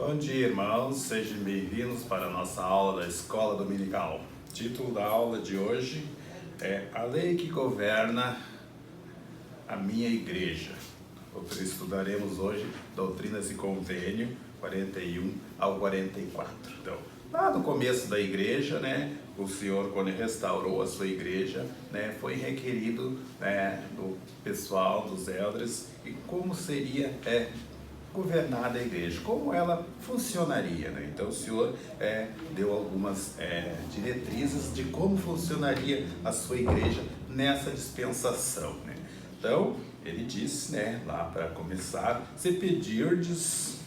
Bom dia, irmãos, sejam bem-vindos para a nossa aula da Escola Dominical. O título da aula de hoje é A Lei que Governa a Minha Igreja. Estudaremos hoje Doutrinas e Convênio 41 ao 44. Então, lá no começo da igreja, o Senhor, quando restaurou a sua igreja, foi requerido do pessoal, dos elders, e como seria governada a igreja, como ela funcionaria. Então o Senhor deu algumas diretrizes de como funcionaria a sua igreja nessa dispensação. Então ele disse, lá para começar: se pedirdes,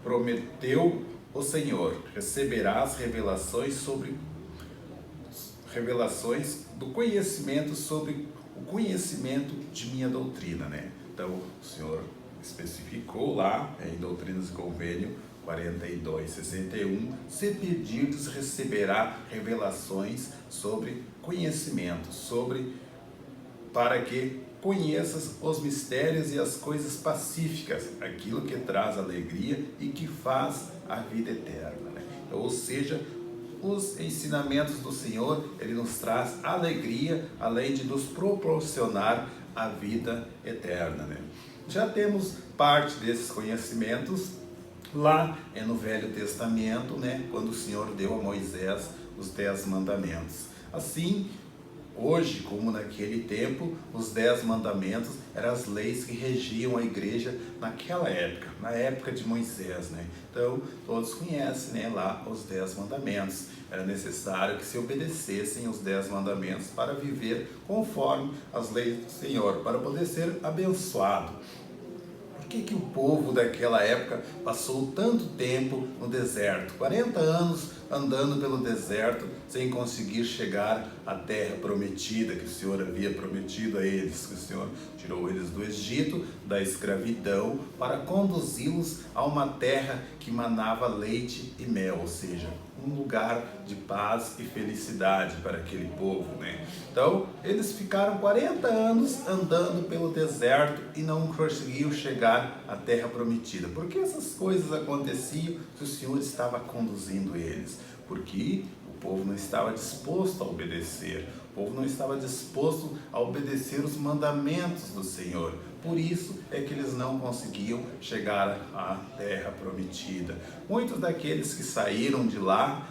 prometeu o Senhor, receberás revelações do conhecimento sobre o conhecimento de minha doutrina. Então o Senhor especificou lá em Doutrinas e Convênio 42:61, se pedirdes, receberá revelações sobre conhecimento, para que conheças os mistérios e as coisas pacíficas, aquilo que traz alegria e que faz a vida eterna. Então, ou seja, os ensinamentos do Senhor, ele nos traz alegria, além de nos proporcionar a vida eterna. Já temos parte desses conhecimentos lá no Velho Testamento, quando o Senhor deu a Moisés os 10 mandamentos. Assim, hoje, como naquele tempo, os 10 mandamentos eram as leis que regiam a igreja naquela época, na época de Moisés. Então, todos conhecem lá os 10 mandamentos. Era necessário que se obedecessem os 10 mandamentos para viver conforme as leis do Senhor, para poder ser abençoado. Por que o povo daquela época passou tanto tempo no deserto? 40 anos andando pelo deserto sem conseguir chegar à terra prometida que o Senhor havia prometido a eles, que o Senhor tirou eles do Egito, da escravidão, para conduzi-los a uma terra que manava leite e mel, ou seja, um lugar de paz e felicidade para aquele povo. Então, eles ficaram 40 anos andando pelo deserto e não conseguiam chegar à terra prometida. Por que essas coisas aconteciam se o Senhor estava conduzindo eles? Porque o povo não estava disposto a obedecer. O povo não estava disposto a obedecer os mandamentos do Senhor. Por isso é que eles não conseguiam chegar à terra prometida. Muitos daqueles que saíram de lá,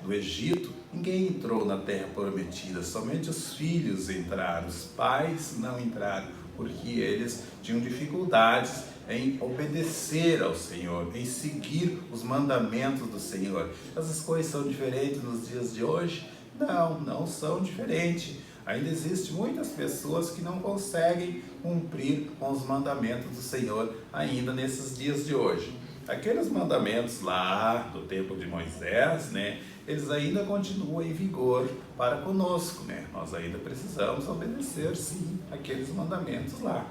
do Egito, ninguém entrou na terra prometida, somente os filhos entraram, os pais não entraram, porque eles tinham dificuldades em obedecer ao Senhor, em seguir os mandamentos do Senhor. Essas coisas são diferentes nos dias de hoje? Não são diferentes. Ainda existem muitas pessoas que não conseguem cumprir com os mandamentos do Senhor ainda nesses dias de hoje. Aqueles mandamentos lá do tempo de Moisés, eles ainda continuam em vigor para conosco. Nós ainda precisamos obedecer, sim, aqueles mandamentos lá.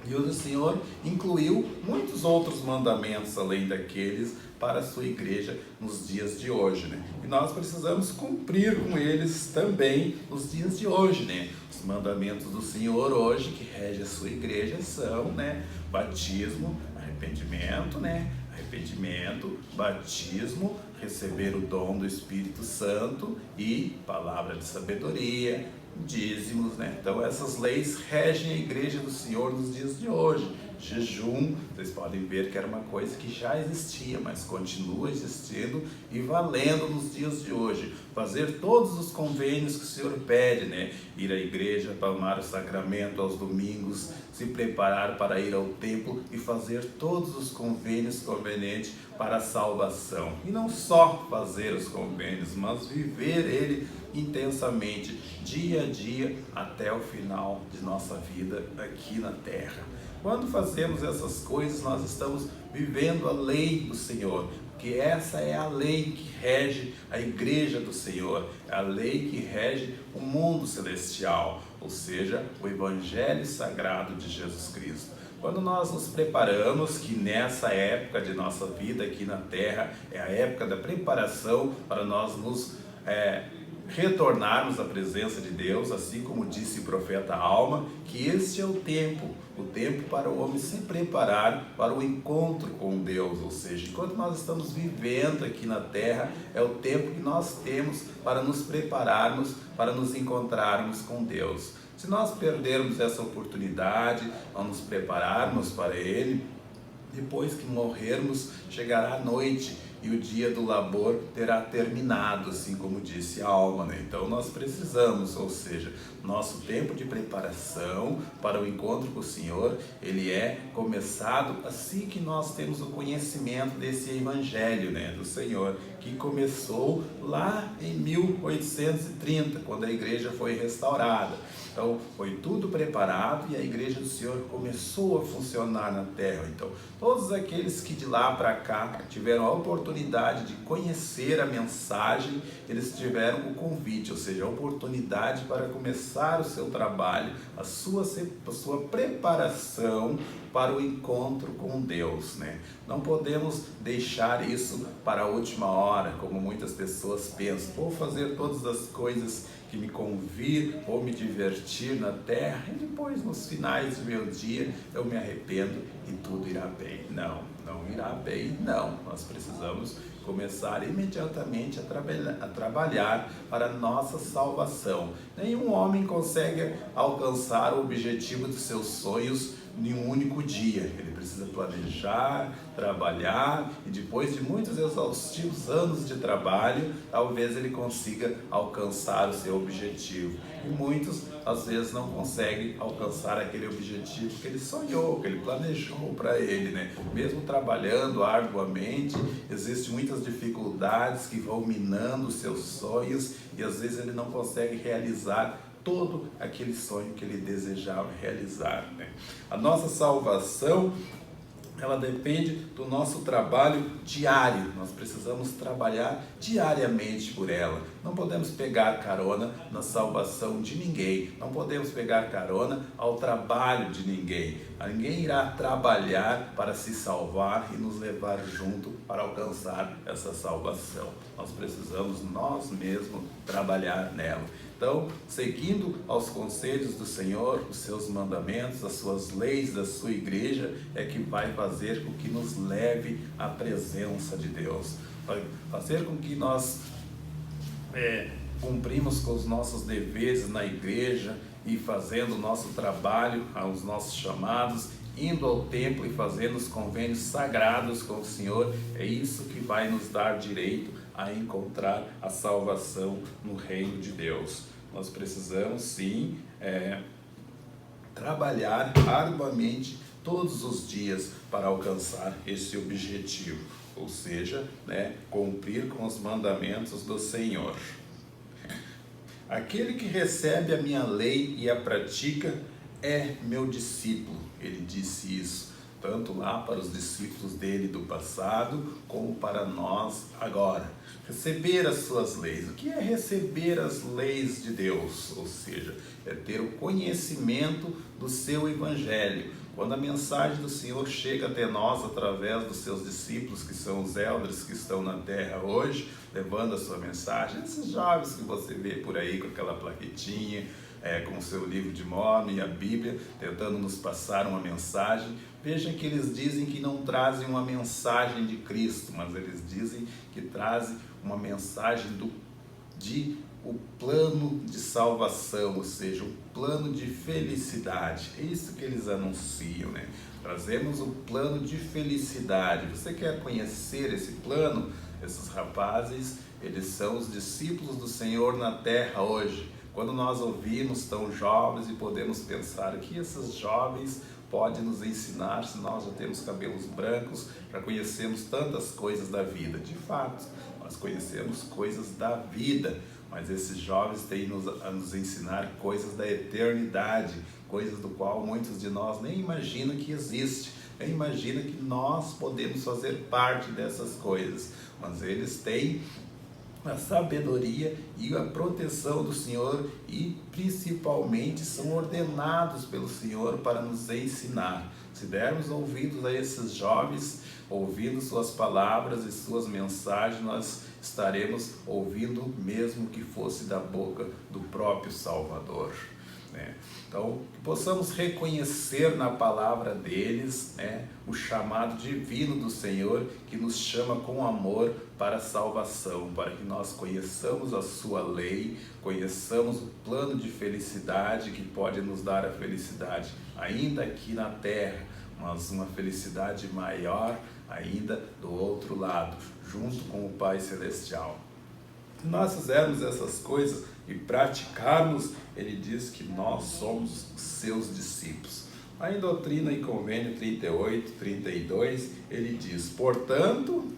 E o Senhor incluiu muitos outros mandamentos além daqueles para a sua igreja nos dias de hoje. E nós precisamos cumprir com eles também nos dias de hoje. Os mandamentos do Senhor hoje que rege a sua igreja são batismo, arrependimento, batismo, receber o dom do Espírito Santo e palavra de sabedoria, dízimos. Então essas leis regem a igreja do Senhor nos dias de hoje. Jejum, vocês podem ver que era uma coisa que já existia, mas continua existindo e valendo nos dias de hoje. Fazer todos os convênios que o Senhor pede, ir à igreja, tomar o sacramento aos domingos, se preparar para ir ao templo e fazer todos os convênios convenientes para a salvação. E não só fazer os convênios, mas viver ele intensamente, dia a dia, até o final de nossa vida aqui na terra. Quando fazemos essas coisas, nós estamos vivendo a lei do Senhor, porque essa é a lei que rege a igreja do Senhor, é a lei que rege o mundo celestial, ou seja, o Evangelho Sagrado de Jesus Cristo. Quando nós nos preparamos, que nessa época de nossa vida aqui na terra, é a época da preparação para nós nos retornarmos à presença de Deus, assim como disse o profeta Alma, que este é o tempo para o homem se preparar para o encontro com Deus, ou seja, enquanto nós estamos vivendo aqui na terra, é o tempo que nós temos para nos prepararmos, para nos encontrarmos com Deus. Se nós perdermos essa oportunidade, não nos prepararmos para Ele, depois que morrermos, chegará a noite e o dia do labor terá terminado, assim como disse a Alma, né? Então nós precisamos, ou seja, nosso tempo de preparação para o encontro com o Senhor, ele é começado assim que nós temos o conhecimento desse Evangelho, né, do Senhor, que começou lá em 1830, quando a igreja foi restaurada. Então foi tudo preparado e a igreja do Senhor começou a funcionar na terra. Então todos aqueles que de lá para cá tiveram a oportunidade de conhecer a mensagem, eles tiveram o convite, ou seja, a oportunidade para começar o seu trabalho, a sua preparação para o encontro com Deus, né? Não podemos deixar isso para a última hora, como muitas pessoas pensam. Vou fazer todas as coisas que me convidam, vou me divertir na terra e depois, nos finais do meu dia, eu me arrependo e tudo irá bem. Não, não irá bem, não. Nós precisamos começar imediatamente a trabalhar para a nossa salvação. Nenhum homem consegue alcançar o objetivo dos seus sonhos em um único dia. Ele precisa planejar, trabalhar e depois de muitos exaustivos anos de trabalho, talvez ele consiga alcançar o seu objetivo. E muitos, às vezes, não conseguem alcançar aquele objetivo que ele sonhou, que ele planejou para ele, né? Mesmo trabalhando arduamente, existem muitas dificuldades que vão minando os seus sonhos e às vezes ele não consegue realizar todo aquele sonho que ele desejava realizar, né? A nossa salvação, ela depende do nosso trabalho diário. Nós precisamos trabalhar diariamente por ela. Não podemos pegar carona na salvação de ninguém. Não podemos pegar carona ao trabalho de ninguém. Ninguém irá trabalhar para se salvar e nos levar junto para alcançar essa salvação. Nós precisamos nós mesmos trabalhar nela. Então, seguindo aos conselhos do Senhor, os seus mandamentos, as suas leis da sua igreja, é que vai fazer com que nos leve à presença de Deus. Vai fazer com que nós cumprimos com os nossos deveres na igreja e fazendo o nosso trabalho, aos nossos chamados, indo ao templo e fazendo os convênios sagrados com o Senhor. É isso que vai nos dar direito a encontrar a salvação no reino de Deus. Nós precisamos sim trabalhar arduamente todos os dias para alcançar esse objetivo, ou seja, né, cumprir com os mandamentos do Senhor. Aquele que recebe a minha lei e a pratica é meu discípulo. Ele disse isso tanto lá para os discípulos dele do passado, como para nós agora. Receber as suas leis. O que é receber as leis de Deus? Ou seja, é ter o conhecimento do seu Evangelho. Quando a mensagem do Senhor chega até nós através dos seus discípulos, que são os elders que estão na terra hoje, levando a sua mensagem, esses jovens que você vê por aí com aquela plaquetinha, com o seu livro de Mórmon e a Bíblia, tentando nos passar uma mensagem. Veja que eles dizem que não trazem uma mensagem de Cristo, mas eles dizem que trazem uma mensagem o plano de salvação, ou seja, o plano de felicidade. É isso que eles anunciam, né? Trazemos o plano de felicidade. Você quer conhecer esse plano? Esses rapazes, eles são os discípulos do Senhor na terra hoje. Quando nós ouvimos tão jovens e podemos pensar que esses jovens podem nos ensinar, se nós já temos cabelos brancos, já conhecemos tantas coisas da vida. De fato, nós conhecemos coisas da vida, mas esses jovens têm a nos ensinar coisas da eternidade, coisas do qual muitos de nós nem imaginam que existe, nem imaginam que nós podemos fazer parte dessas coisas, mas eles têm a sabedoria e a proteção do Senhor e principalmente são ordenados pelo Senhor para nos ensinar. Se dermos ouvidos a esses jovens, ouvindo suas palavras e suas mensagens, nós estaremos ouvindo mesmo que fosse da boca do próprio Salvador, né? Então, que possamos reconhecer na palavra deles, né, o chamado divino do Senhor, que nos chama com amor para a salvação, para que nós conheçamos a sua lei, conheçamos o plano de felicidade que pode nos dar a felicidade ainda aqui na terra, mas uma felicidade maior ainda do outro lado, junto com o Pai Celestial. Se nós fizermos essas coisas e praticarmos, ele diz que nós somos seus discípulos. Aí em Doutrina e Convênio 38, 32, ele diz: portanto,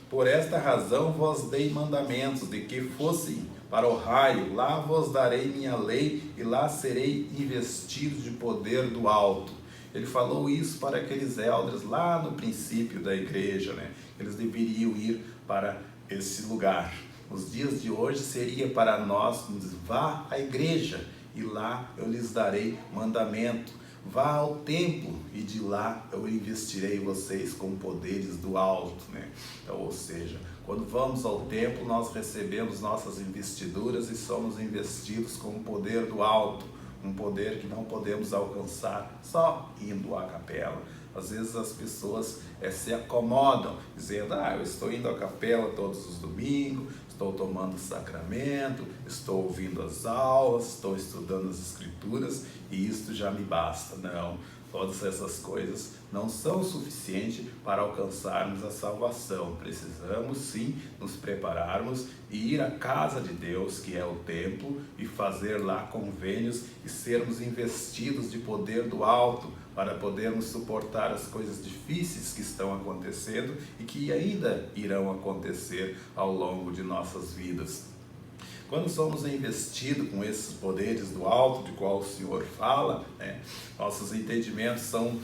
por esta razão vos dei mandamentos, de que fosse para o raio, lá vos darei minha lei, e lá serei investido de poder do alto. Ele falou isso para aqueles elders lá no princípio da igreja, né? Eles deveriam ir para esse lugar. Os dias de hoje seria para nós: vá à igreja e lá eu lhes darei mandamento. Vá ao templo e de lá eu investirei vocês com poderes do alto, né? Então, ou seja, quando vamos ao templo, nós recebemos nossas investiduras e somos investidos com o poder do alto, um poder que não podemos alcançar só indo à capela. Às vezes as pessoas se acomodam, dizendo: eu estou indo à capela todos os domingos, estou tomando sacramento, estou ouvindo as aulas, estou estudando as escrituras e isto já me basta. Não, todas essas coisas não são suficientes para alcançarmos a salvação. Precisamos sim nos prepararmos e ir à casa de Deus, que é o templo, e fazer lá convênios e sermos investidos de poder do alto, para podermos suportar as coisas difíceis que estão acontecendo e que ainda irão acontecer ao longo de nossas vidas. Quando somos investidos com esses poderes do alto, de qual o Senhor fala, né, nossos entendimentos são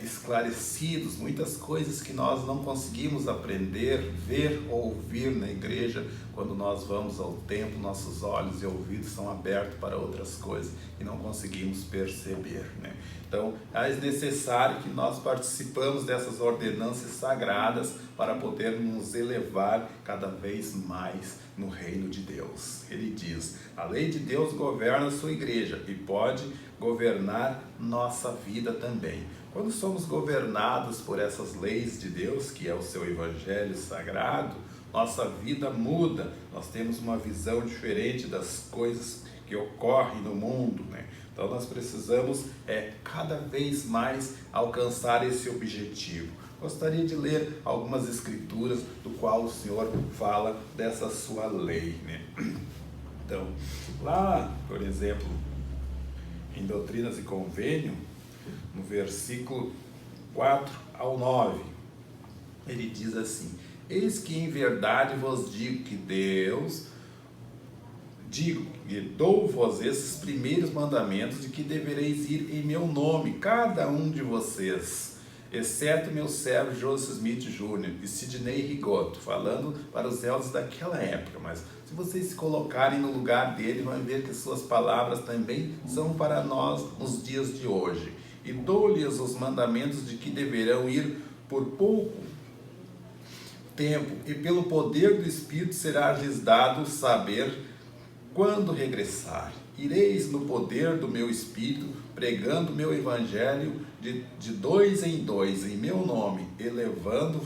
esclarecidos, muitas coisas que nós não conseguimos aprender, ver ou ouvir na igreja. Quando nós vamos ao templo, nossos olhos e ouvidos são abertos para outras coisas e não conseguimos perceber, né? Então, é necessário que nós participamos dessas ordenanças sagradas para poder nos elevar cada vez mais no reino de Deus. Ele diz: a lei de Deus governa a sua igreja e pode governar nossa vida também. Quando somos governados por essas leis de Deus, que é o seu evangelho sagrado, nossa vida muda, nós temos uma visão diferente das coisas que ocorrem no mundo, né? Então nós precisamos cada vez mais alcançar esse objetivo. Gostaria de ler algumas escrituras do qual o Senhor fala dessa sua lei, né? Então, lá, por exemplo, em Doutrinas e Convênio, no versículo 4 ao 9, ele diz assim: eis que em verdade vos digo que e dou-vos esses primeiros mandamentos, de que devereis ir em meu nome, cada um de vocês, exceto meu servo Joseph Smith Jr. e Sidney Rigoto, falando para os elders daquela época. Mas se vocês se colocarem no lugar dele, vão ver que suas palavras também são para nós nos dias de hoje. E dou-lhes os mandamentos de que deverão ir por pouco tempo, e pelo poder do Espírito será-lhes dado saber quando regressar. Ireis no poder do meu Espírito, pregando meu evangelho de dois em meu nome, elevando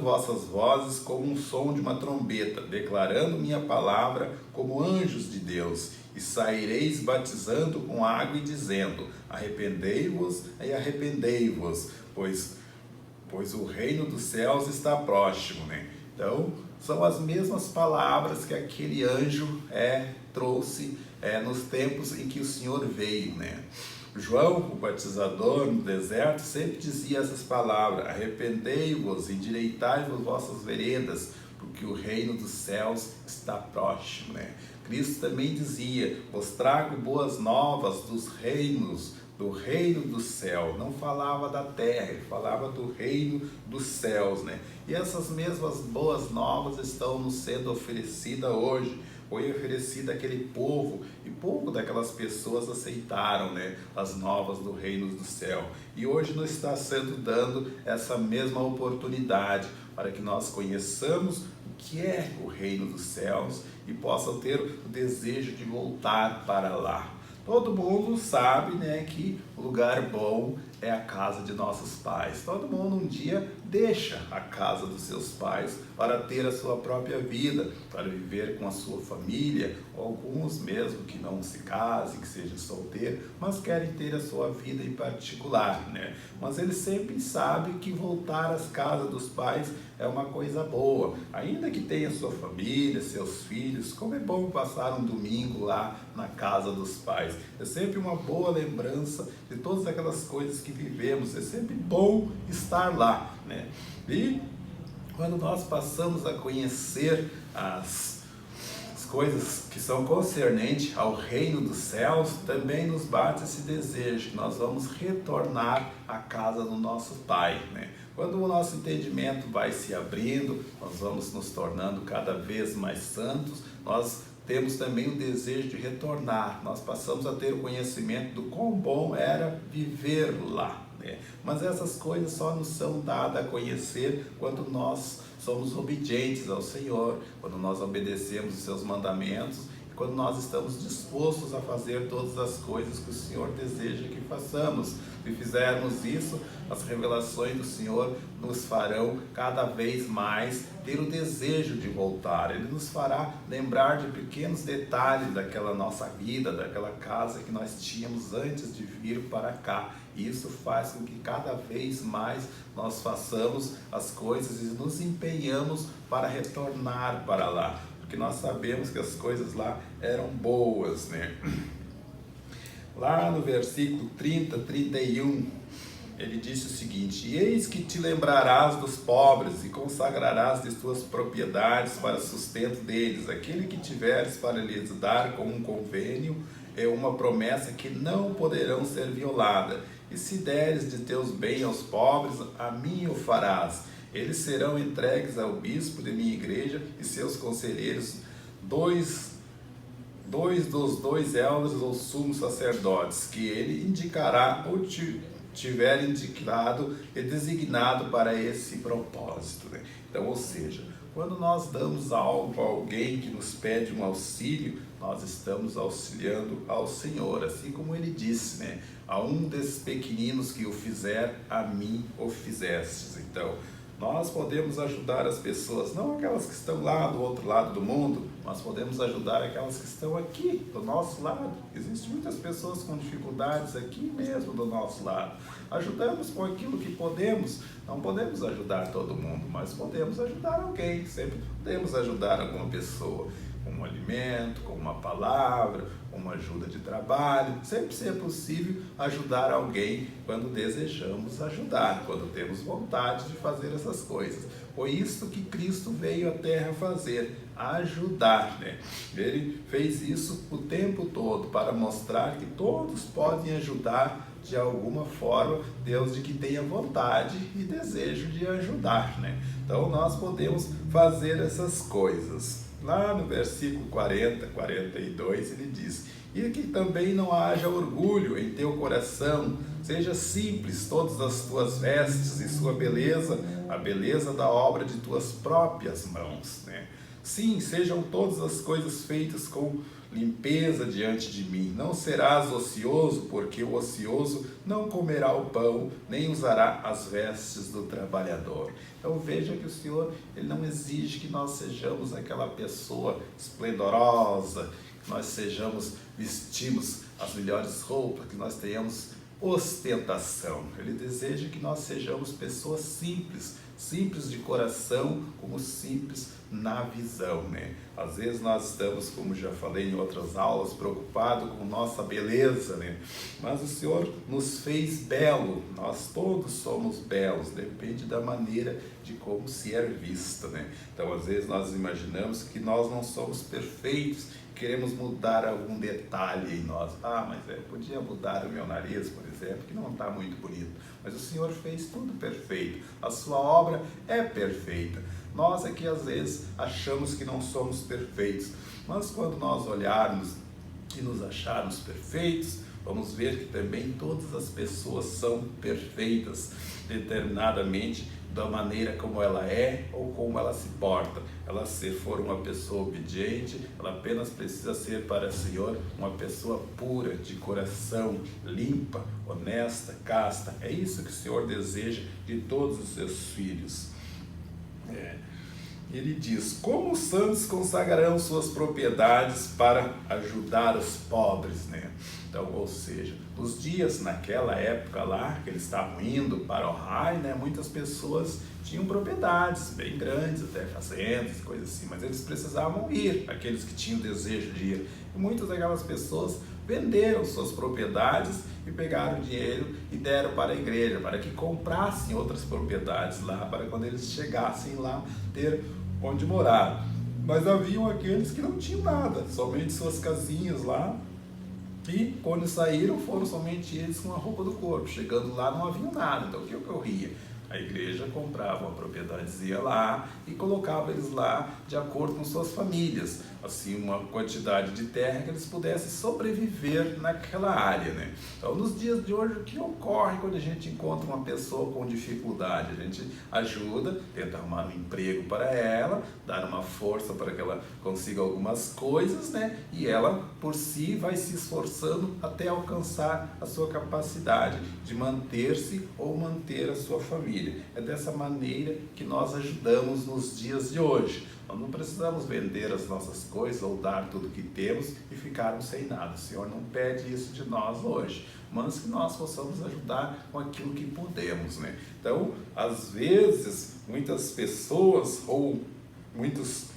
vossas vozes como um som de uma trombeta, declarando minha palavra como anjos de Deus. E saireis batizando com água e dizendo: arrependei-vos e arrependei-vos, pois o reino dos céus está próximo, né? Então, são as mesmas palavras que aquele anjo trouxe nos tempos em que o Senhor veio, né? João, o batizador no deserto, sempre dizia essas palavras: arrependei-vos, endireitai-vos vossas veredas, porque o reino dos céus está próximo, né? Cristo também dizia: vos trago boas novas dos reinos do reino do céu, não falava da terra, ele falava do reino dos céus, né? E essas mesmas boas novas estão nos sendo oferecidas hoje. Foi oferecida àquele povo e pouco daquelas pessoas aceitaram, né, as novas do reino do céu. E hoje nos está sendo dando essa mesma oportunidade para que nós conheçamos o que é o reino dos céus e possam ter o desejo de voltar para lá. Todo mundo sabe, né, que o lugar bom é a casa de nossos pais. Todo mundo um dia deixa a casa dos seus pais para ter a sua própria vida, para viver com a sua família, ou alguns mesmo que não se casem, que sejam solteiros, mas querem ter a sua vida em particular, né? Mas eles sempre sabem que voltar às casas dos pais é uma coisa boa, ainda que tenha sua família, seus filhos. Como é bom passar um domingo lá na casa dos pais. É sempre uma boa lembrança de todas aquelas coisas que vivemos. É sempre bom estar lá, né? E quando nós passamos a conhecer as coisas que são concernentes ao reino dos céus, também nos bate esse desejo que nós vamos retornar à casa do nosso Pai, né? Quando o nosso entendimento vai se abrindo, nós vamos nos tornando cada vez mais santos, nós temos também o desejo de retornar. Nós passamos a ter o conhecimento do quão bom era viver lá, né? Mas essas coisas só nos são dadas a conhecer quando nós somos obedientes ao Senhor, quando nós obedecemos os seus mandamentos, e quando nós estamos dispostos a fazer todas as coisas que o Senhor deseja que façamos. Se fizermos isso, as revelações do Senhor nos farão cada vez mais ter o desejo de voltar. Ele nos fará lembrar de pequenos detalhes daquela nossa vida, daquela casa que nós tínhamos antes de vir para cá. E isso faz com que cada vez mais nós façamos as coisas e nos empenhamos para retornar para lá, porque nós sabemos que as coisas lá eram boas, né? Lá no versículo 30, 31, ele disse o seguinte: e eis que te lembrarás dos pobres e consagrarás de tuas propriedades para sustento deles. Aquele que tiveres para lhes dar com um convênio é uma promessa que não poderão ser violada. E se deres de teus bens aos pobres, a mim o farás. Eles serão entregues ao bispo de minha igreja e seus conselheiros, dois dos dois elders ou sumos sacerdotes, que ele indicará ou tiver indicado e designado para esse propósito, né? Então, ou seja, quando nós damos algo a alguém que nos pede um auxílio, nós estamos auxiliando ao Senhor, assim como ele disse, né? A um desses pequeninos que o fizer, a mim o fizestes. Então, nós podemos ajudar as pessoas, não aquelas que estão lá do outro lado do mundo, mas podemos ajudar aquelas que estão aqui, do nosso lado. Existem muitas pessoas com dificuldades aqui mesmo do nosso lado. Ajudamos com aquilo que podemos. Não podemos ajudar todo mundo, mas podemos ajudar alguém. Sempre podemos ajudar alguma pessoa com um alimento, com uma palavra, com uma ajuda de trabalho. Sempre se é possível ajudar alguém quando desejamos ajudar, quando temos vontade de fazer essas coisas. Foi isso que Cristo veio à Terra fazer, ajudar, né? Ele fez isso o tempo todo para mostrar que todos podem ajudar de alguma forma, Deus de que tenha vontade e desejo de ajudar, né? Então nós podemos fazer essas coisas. Lá no versículo 40, 42, ele diz: e que também não haja orgulho em teu coração, seja simples todas as tuas vestes e sua beleza, a beleza da obra de tuas próprias mãos, né? Sim, sejam todas as coisas feitas com limpeza diante de mim. Não serás ocioso, porque o ocioso não comerá o pão, nem usará as vestes do trabalhador. Então veja que o Senhor, ele não exige que nós sejamos aquela pessoa esplendorosa, que nós vestimos as melhores roupas, que nós tenhamos ostentação. Ele deseja que nós sejamos pessoas simples, simples de coração, como simples na visão, né? Às vezes nós estamos, como já falei em outras aulas, preocupados com nossa beleza, né? Mas o Senhor nos fez belo, nós todos somos belos, depende da maneira de como se é vista, né? Então, às vezes nós imaginamos que nós não somos perfeitos, queremos mudar algum detalhe em nós. Mas podia mudar o meu nariz, por exemplo, que não está muito bonito. Mas o Senhor fez tudo perfeito, a sua obra é perfeita. Nós aqui às vezes achamos que não somos perfeitos, mas quando nós olharmos e nos acharmos perfeitos, vamos ver que também todas as pessoas são perfeitas, determinadamente da maneira como ela é ou como ela se porta. Ela, se for uma pessoa obediente, ela apenas precisa ser para o Senhor uma pessoa pura, de coração, limpa, honesta, casta. É isso que o Senhor deseja de todos os seus filhos. Ele diz: como os santos consagrarão suas propriedades para ajudar os pobres, né? Então, ou seja, nos dias naquela época lá, que eles estavam indo para o raio, né? Muitas pessoas tinham propriedades bem grandes, até fazendas, coisas assim, mas eles precisavam ir, aqueles que tinham desejo de ir. E muitas daquelas pessoas venderam suas propriedades e pegaram o dinheiro e deram para a igreja, para que comprassem outras propriedades lá, para quando eles chegassem lá, ter onde morar. Mas haviam aqueles que não tinham nada, somente suas casinhas lá, e quando saíram foram somente eles com a roupa do corpo. Chegando lá não havia nada. Então o que ocorria? A igreja comprava uma propriedadezinha lá e colocava eles lá de acordo com suas famílias, assim, uma quantidade de terra que eles pudessem sobreviver naquela área, né? Então, nos dias de hoje, o que ocorre quando a gente encontra uma pessoa com dificuldade? A gente ajuda, tenta arrumar um emprego para ela, dar uma força para que ela consiga algumas coisas, né? E ela, por si, vai se esforçando até alcançar a sua capacidade de manter-se ou manter a sua família. É dessa maneira que nós ajudamos nos dias de hoje. Nós não precisamos vender as nossas coisas ou dar tudo que temos e ficarmos sem nada. O Senhor não pede isso de nós hoje, mas que nós possamos ajudar com aquilo que podemos, né? Então, às vezes, muitas pessoas ou muitos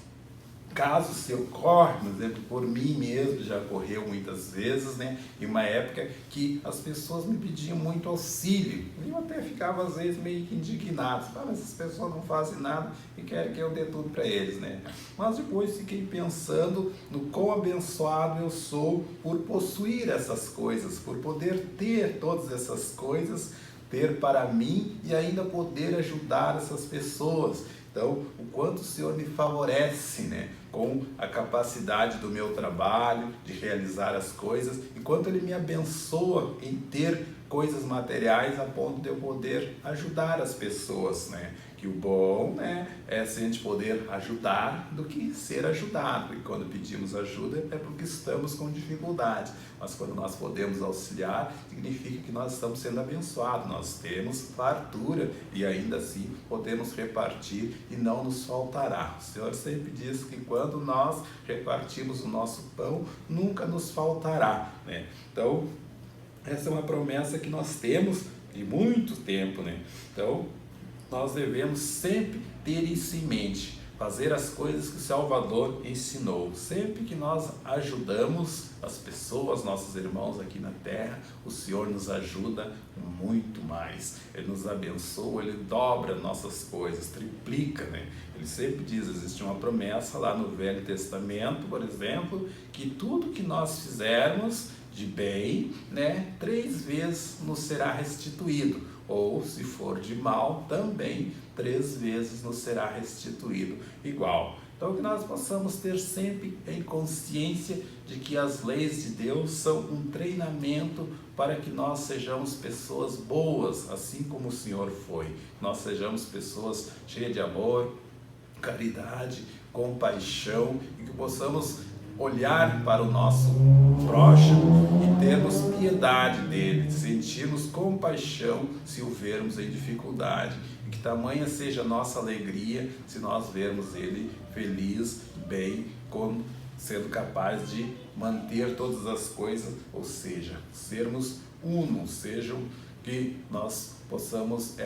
casos se ocorrem, por exemplo, por mim mesmo já ocorreu muitas vezes, né? Em uma época que as pessoas me pediam muito auxílio, e eu até ficava às vezes meio que indignado, mas essas pessoas não fazem nada e querem que eu dê tudo para eles, né? Mas depois fiquei pensando no quão abençoado eu sou por possuir essas coisas, por poder ter todas essas coisas, ter para mim e ainda poder ajudar essas pessoas. Então, o quanto o Senhor me favorece, né, com a capacidade do meu trabalho, de realizar as coisas, enquanto Ele me abençoa em ter coisas materiais a ponto de eu poder ajudar as pessoas, né? Que o bom, né, é se a gente poder ajudar do que ser ajudado. E quando pedimos ajuda é porque estamos com dificuldade. Mas quando nós podemos auxiliar, significa que nós estamos sendo abençoados. Nós temos fartura e ainda assim podemos repartir e não nos faltará. O Senhor sempre diz que quando nós repartimos o nosso pão, nunca nos faltará, né? Então, essa é uma promessa que nós temos de muito tempo, né? Então, nós devemos sempre ter isso em mente, fazer as coisas que o Salvador ensinou. Sempre que nós ajudamos as pessoas, nossos irmãos aqui na terra, o Senhor nos ajuda muito mais. Ele nos abençoa, Ele dobra nossas coisas, triplica, né? Ele sempre diz, existe uma promessa lá no Velho Testamento, por exemplo, que tudo que nós fizermos de bem, né, 3 vezes nos será restituído. Ou, se for de mal, também 3 vezes nos será restituído igual. Então, que nós possamos ter sempre em consciência de que as leis de Deus são um treinamento para que nós sejamos pessoas boas, assim como o Senhor foi. Nós sejamos pessoas cheias de amor, caridade, compaixão, e que possamos olhar para o nosso próximo e termos piedade dele, sentirmos compaixão se o vermos em dificuldade, e que tamanha seja a nossa alegria se nós vermos ele feliz, bem, sendo capaz de manter todas as coisas, ou seja, sermos uno, que nós possamos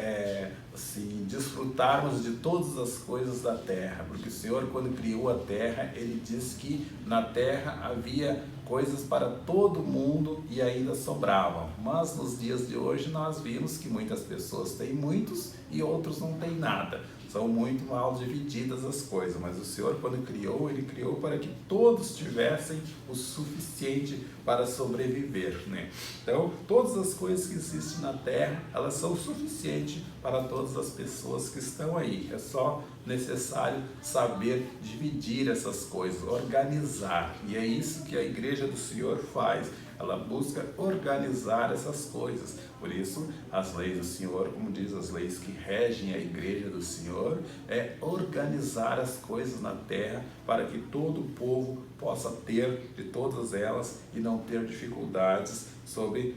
assim, desfrutarmos de todas as coisas da terra, porque o Senhor, quando criou a terra, Ele diz que na terra havia coisas para todo mundo e ainda sobravam, mas nos dias de hoje nós vimos que muitas pessoas têm muitos e outros não têm nada. São muito mal divididas as coisas, mas o Senhor, quando criou, Ele criou para que todos tivessem o suficiente para sobreviver, né? Então, todas as coisas que existem na terra, elas são suficientes para todas as pessoas que estão aí. É só necessário saber dividir essas coisas, organizar. E é isso que a Igreja do Senhor faz. Ela busca organizar essas coisas. Por isso, as leis do Senhor, como diz, as leis que regem a Igreja do Senhor, é organizar as coisas na terra para que todo o povo possa ter de todas elas e não ter dificuldades sobre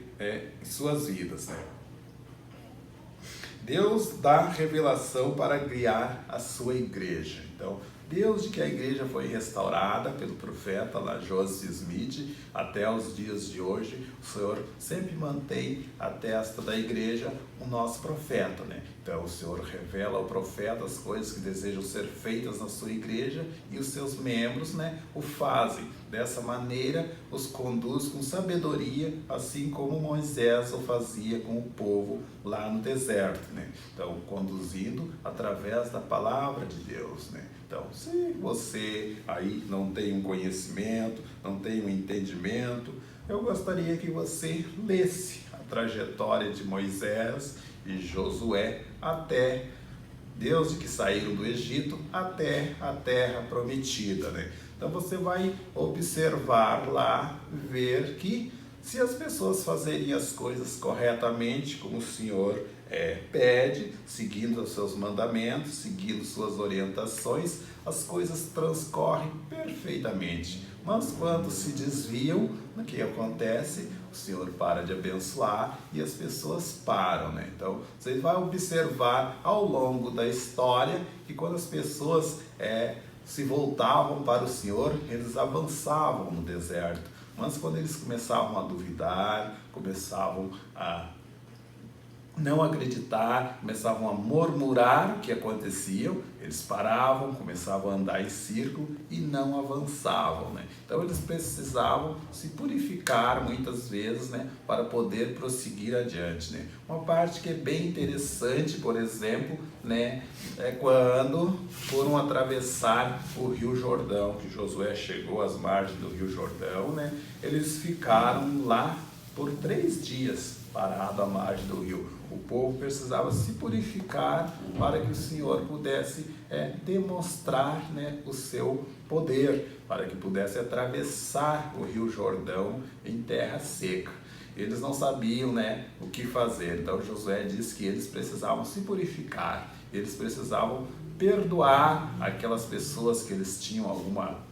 suas vidas, né? Deus dá revelação para guiar a sua igreja. Então, desde que a igreja foi restaurada pelo profeta lá, Joseph Smith, até os dias de hoje, o Senhor sempre mantém a testa da igreja o nosso profeta, né? Então o Senhor revela ao profeta as coisas que desejam ser feitas na sua igreja e os seus membros, né, o fazem. Dessa maneira, os conduz com sabedoria, assim como Moisés o fazia com o povo lá no deserto, né? Então, conduzindo através da palavra de Deus, né? Então, se você aí não tem um conhecimento, não tem um entendimento, eu gostaria que você lesse a trajetória de Moisés e Josué até desde que saíram do Egito até a terra prometida, né? Então você vai observar lá, ver que se as pessoas fazerem as coisas corretamente, como o Senhor pede, seguindo os seus mandamentos, seguindo suas orientações, as coisas transcorrem perfeitamente. Mas quando se desviam, o que acontece? O Senhor para de abençoar e as pessoas param, né? Então, você vai observar ao longo da história que quando as pessoas se voltavam para o Senhor, eles avançavam no deserto. Mas quando eles começavam a duvidar, começavam a não acreditar, começavam a murmurar o que acontecia, eles paravam, começavam a andar em círculo e não avançavam, né? Então eles precisavam se purificar muitas vezes, né, para poder prosseguir adiante, né? Uma parte que é bem interessante, por exemplo, né, é quando foram atravessar o Rio Jordão, que Josué chegou às margens do Rio Jordão, né? Eles ficaram lá por 3 dias parado à margem do rio. O povo precisava se purificar para que o Senhor pudesse demonstrar, né, o seu poder, para que pudesse atravessar o Rio Jordão em terra seca. Eles não sabiam, né, o que fazer, então Josué disse que eles precisavam se purificar, eles precisavam perdoar aquelas pessoas que eles tinham alguma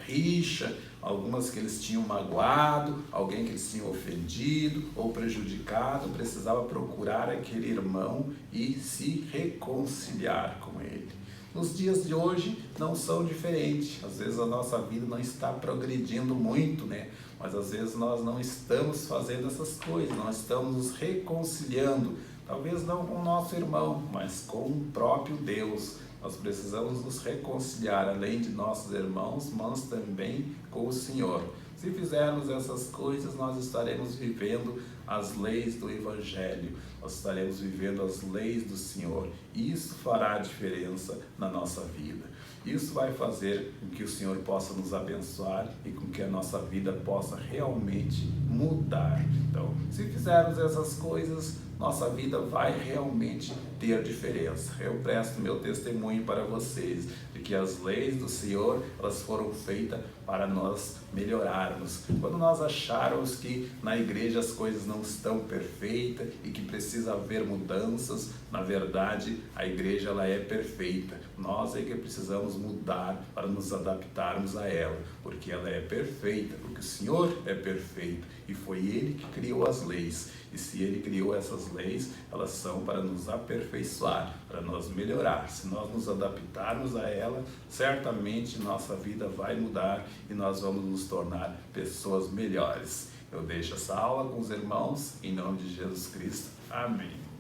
rixa, algumas que eles tinham magoado, alguém que eles tinham ofendido ou prejudicado, precisava procurar aquele irmão e se reconciliar com ele. Nos dias de hoje não são diferentes, às vezes a nossa vida não está progredindo muito, né? Mas às vezes nós não estamos fazendo essas coisas, nós estamos nos reconciliando, talvez não com o nosso irmão, mas com o próprio Deus. Nós precisamos nos reconciliar, além de nossos irmãos, mas também com o Senhor. Se fizermos essas coisas, nós estaremos vivendo as leis do Evangelho, nós estaremos vivendo as leis do Senhor. E isso fará a diferença na nossa vida. Isso vai fazer com que o Senhor possa nos abençoar e com que a nossa vida possa realmente mudar. Então, se fizermos essas coisas, nossa vida vai realmente ter diferença. Eu presto meu testemunho para vocês de que as leis do Senhor, elas foram feitas para nós melhorarmos. Quando nós acharmos que na igreja as coisas não estão perfeitas e que precisa haver mudanças, na verdade a igreja ela é perfeita. Nós é que precisamos mudar para nos adaptarmos a ela, porque ela é perfeita, porque o Senhor é perfeito e foi Ele que criou as leis. E se Ele criou essas leis, elas são para nos aperfeiçoar, para nós melhorar. Se nós nos adaptarmos a ela, certamente nossa vida vai mudar e nós vamos nos tornar pessoas melhores. Eu deixo essa aula com os irmãos, em nome de Jesus Cristo. Amém.